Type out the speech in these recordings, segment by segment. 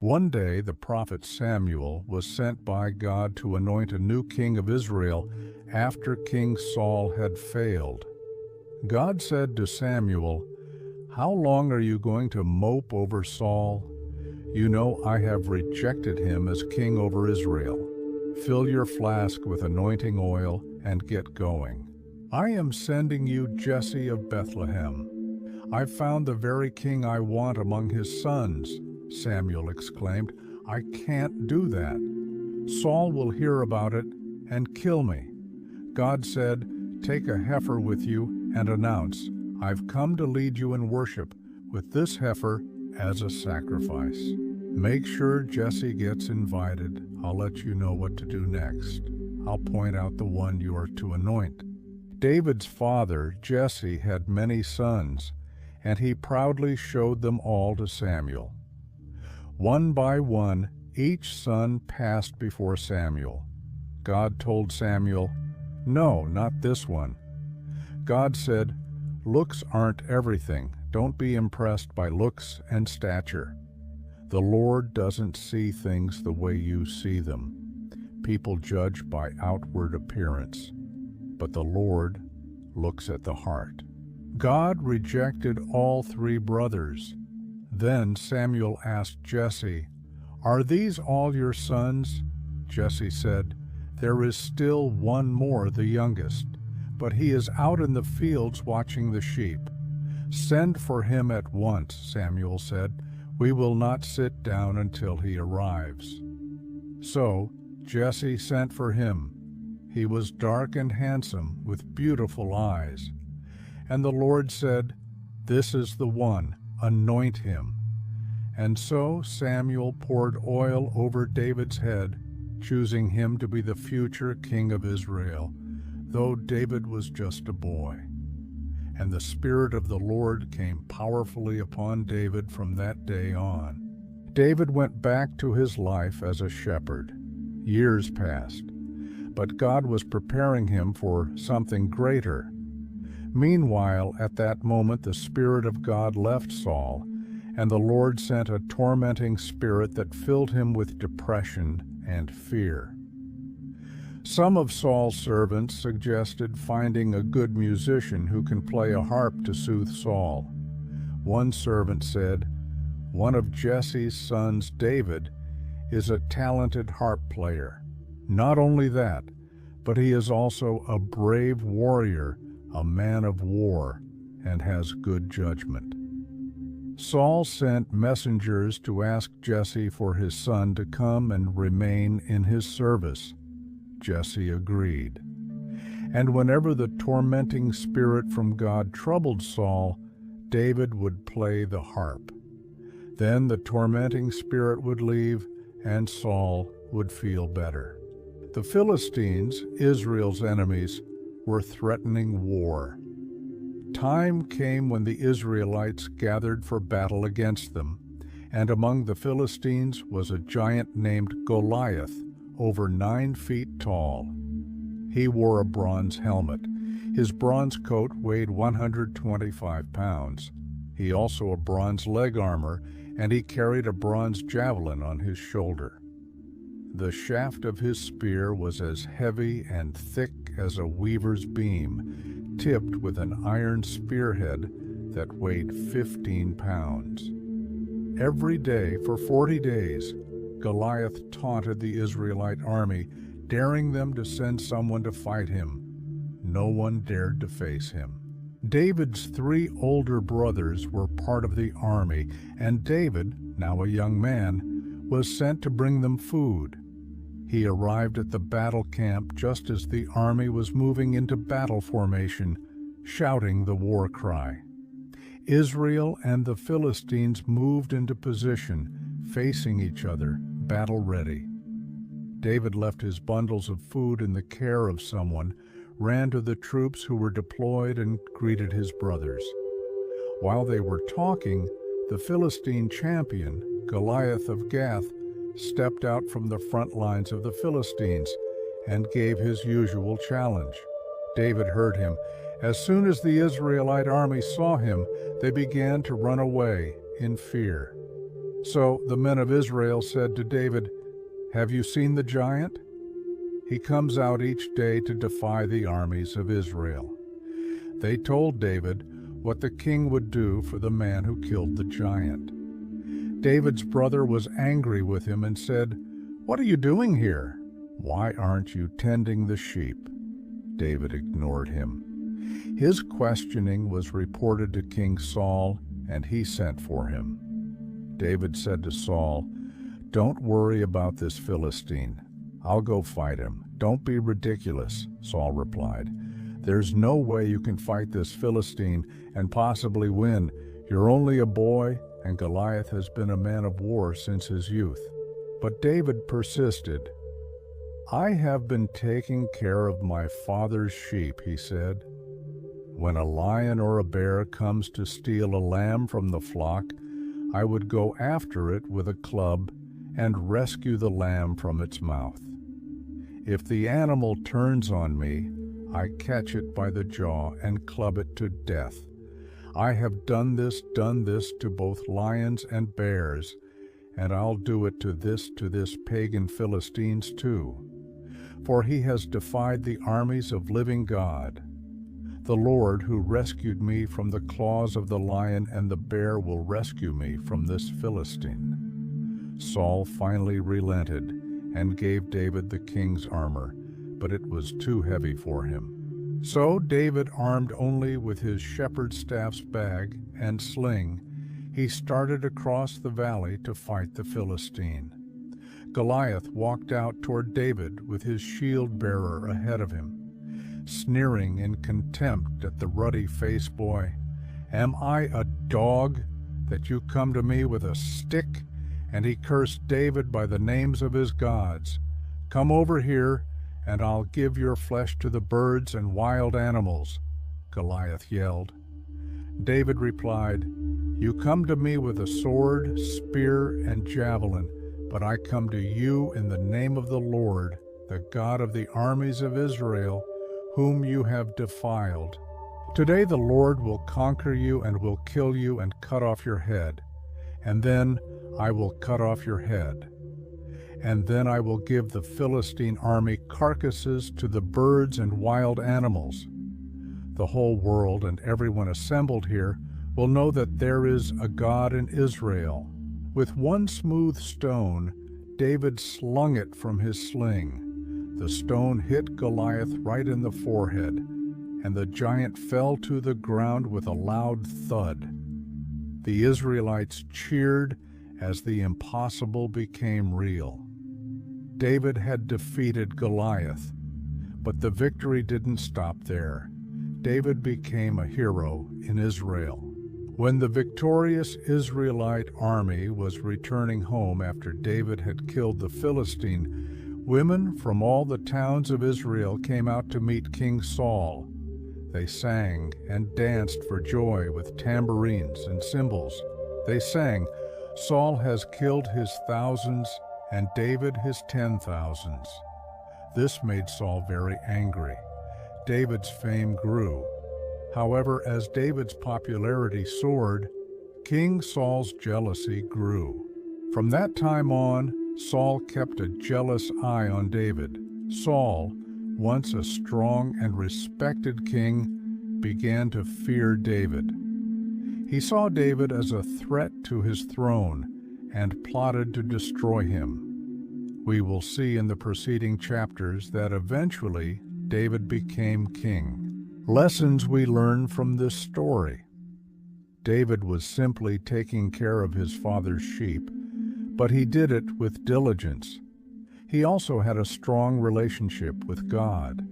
One day the prophet Samuel was sent by God to anoint a new king of Israel after King Saul had failed. God said to Samuel, "How long are you going to mope over Saul? You know I have rejected him as king over Israel. Fill your flask with anointing oil and get going. I am sending you Jesse of Bethlehem. I've found the very king I want among his sons." Samuel exclaimed, "I can't do that. Saul will hear about it and kill me." God said, "Take a heifer with you and announce, 'I've come to lead you in worship with this heifer as a sacrifice.' Make sure Jesse gets invited. I'll let you know what to do next. I'll point out the one you are to anoint." David's father, Jesse, had many sons, and he proudly showed them all to Samuel. One by one, each son passed before Samuel. God told Samuel, "No, not this one." God said, "Looks aren't everything. Don't be impressed by looks and stature. The Lord doesn't see things the way you see them. People judge by outward appearance, but the Lord looks at the heart." God rejected all three brothers. Then Samuel asked Jesse, "Are these all your sons?" Jesse said, "There is still one more, the youngest, but he is out in the fields watching the sheep." "Send for him at once," Samuel said. "We will not sit down until he arrives." So Jesse sent for him. He was dark and handsome, with beautiful eyes. And the Lord said, "This is the one, anoint him." And so Samuel poured oil over David's head, choosing him to be the future king of Israel, though David was just a boy. And the Spirit of the Lord came powerfully upon David from that day on. David went back to his life as a shepherd. Years passed, but God was preparing him for something greater. Meanwhile, at that moment, the Spirit of God left Saul, and the Lord sent a tormenting spirit that filled him with depression and fear. Some of Saul's servants suggested finding a good musician who can play a harp to soothe Saul. One servant said, "One of Jesse's sons, David, is a talented harp player. Not only that, but he is also a brave warrior, a man of war, and has good judgment." Saul sent messengers to ask Jesse for his son to come and remain in his service. Jesse agreed. And whenever the tormenting spirit from God troubled Saul, David would play the harp. Then the tormenting spirit would leave, and Saul would feel better. The Philistines, Israel's enemies, were threatening war. Time came when the Israelites gathered for battle against them, and among the Philistines was a giant named Goliath, over 9 feet tall. He wore a bronze helmet. His bronze coat weighed 125 pounds. He also a bronze leg armor, and he carried a bronze javelin on his shoulder. The shaft of his spear was as heavy and thick as a weaver's beam, tipped with an iron spearhead that weighed 15 pounds. Every day for 40 days, Goliath taunted the Israelite army, daring them to send someone to fight him. No one dared to face him. David's 3 older brothers were part of the army, and David, now a young man, was sent to bring them food. He arrived at the battle camp just as the army was moving into battle formation, shouting the war cry. Israel and the Philistines moved into position, facing each other, battle ready. David left his bundles of food in the care of someone, ran to the troops who were deployed, and greeted his brothers. While they were talking, the Philistine champion, Goliath of Gath, stepped out from the front lines of the Philistines and gave his usual challenge. David heard him. As soon as the Israelite army saw him, they began to run away in fear. So the men of Israel said to David, "Have you seen the giant? He comes out each day to defy the armies of Israel." They told David what the king would do for the man who killed the giant. David's brother was angry with him and said, "What are you doing here? Why aren't you tending the sheep?" David ignored him. His questioning was reported to King Saul, and he sent for him. David said to Saul, "Don't worry about this Philistine. I'll go fight him." "Don't be ridiculous," Saul replied. "There's no way you can fight this Philistine and possibly win. You're only a boy, and Goliath has been a man of war since his youth." But David persisted. "I have been taking care of my father's sheep," he said. "When a lion or a bear comes to steal a lamb from the flock, I would go after it with a club and rescue the lamb from its mouth. If the animal turns on me, I catch it by the jaw and club it to death. I have done this to both lions and bears, and I'll do it to this pagan Philistines too. For he has defied the armies of living God. The Lord who rescued me from the claws of the lion and the bear will rescue me from this Philistine." Saul finally relented and gave David the king's armor, but it was too heavy for him. So David, armed only with his shepherd's staff's bag and sling, he started across the valley to fight the Philistine. Goliath walked out toward David with his shield-bearer ahead of him, sneering in contempt at the ruddy-faced boy. "Am I a dog that you come to me with a stick?" And he cursed David by the names of his gods. "Come over here, and I'll give your flesh to the birds and wild animals," Goliath yelled. David replied, "You come to me with a sword, spear, and javelin, but I come to you in the name of the Lord, the God of the armies of Israel, whom you have defiled. Today the Lord will conquer you and will kill you and cut off your head. And then I will cut off your head. And then I will give the Philistine army carcasses to the birds and wild animals. The whole world and everyone assembled here will know that there is a God in Israel." With one smooth stone, David slung it from his sling. The stone hit Goliath right in the forehead, and the giant fell to the ground with a loud thud. The Israelites cheered as the impossible became real. David had defeated Goliath, but the victory didn't stop there. David became a hero in Israel. When the victorious Israelite army was returning home after David had killed the Philistine, women from all the towns of Israel came out to meet King Saul. They sang and danced for joy with tambourines and cymbals. They sang, "Saul has killed his thousands and David his 10,000s." This made Saul very angry. David's fame grew. However, as David's popularity soared, King Saul's jealousy grew. From that time on, Saul kept a jealous eye on David. Saul, once a strong and respected king, began to fear David. He saw David as a threat to his throne and plotted to destroy him. We will see in the preceding chapters that eventually David became king. Lessons we learn from this story. David was simply taking care of his father's sheep, but he did it with diligence. He also had a strong relationship with God.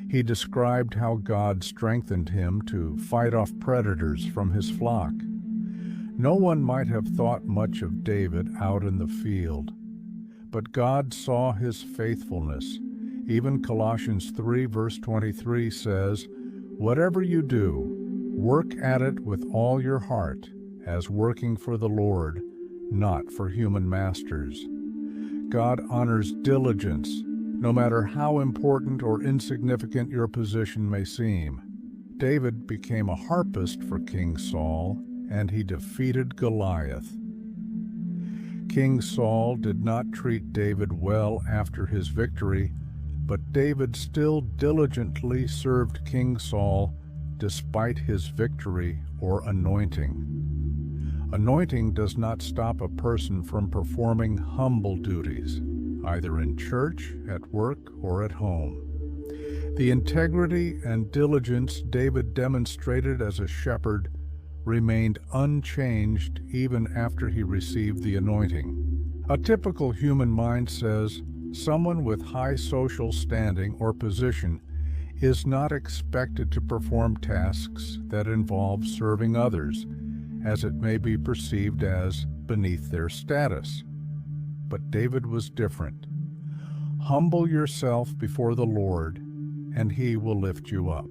He described how God strengthened him to fight off predators from his flock. No one might have thought much of David out in the field, but God saw his faithfulness. Even Colossians 3 verse 23 says, "Whatever you do, work at it with all your heart, as working for the Lord, not for human masters." God honors diligence, no matter how important or insignificant your position may seem. David became a harpist for King Saul, and he defeated Goliath. King Saul did not treat David well after his victory, but David still diligently served King Saul despite his victory or anointing. Anointing does not stop a person from performing humble duties, either in church, at work, or at home. The integrity and diligence David demonstrated as a shepherd remained unchanged even after he received the anointing. A typical human mind says someone with high social standing or position is not expected to perform tasks that involve serving others, as it may be perceived as beneath their status. But David was different. Humble yourself before the Lord, and he will lift you up.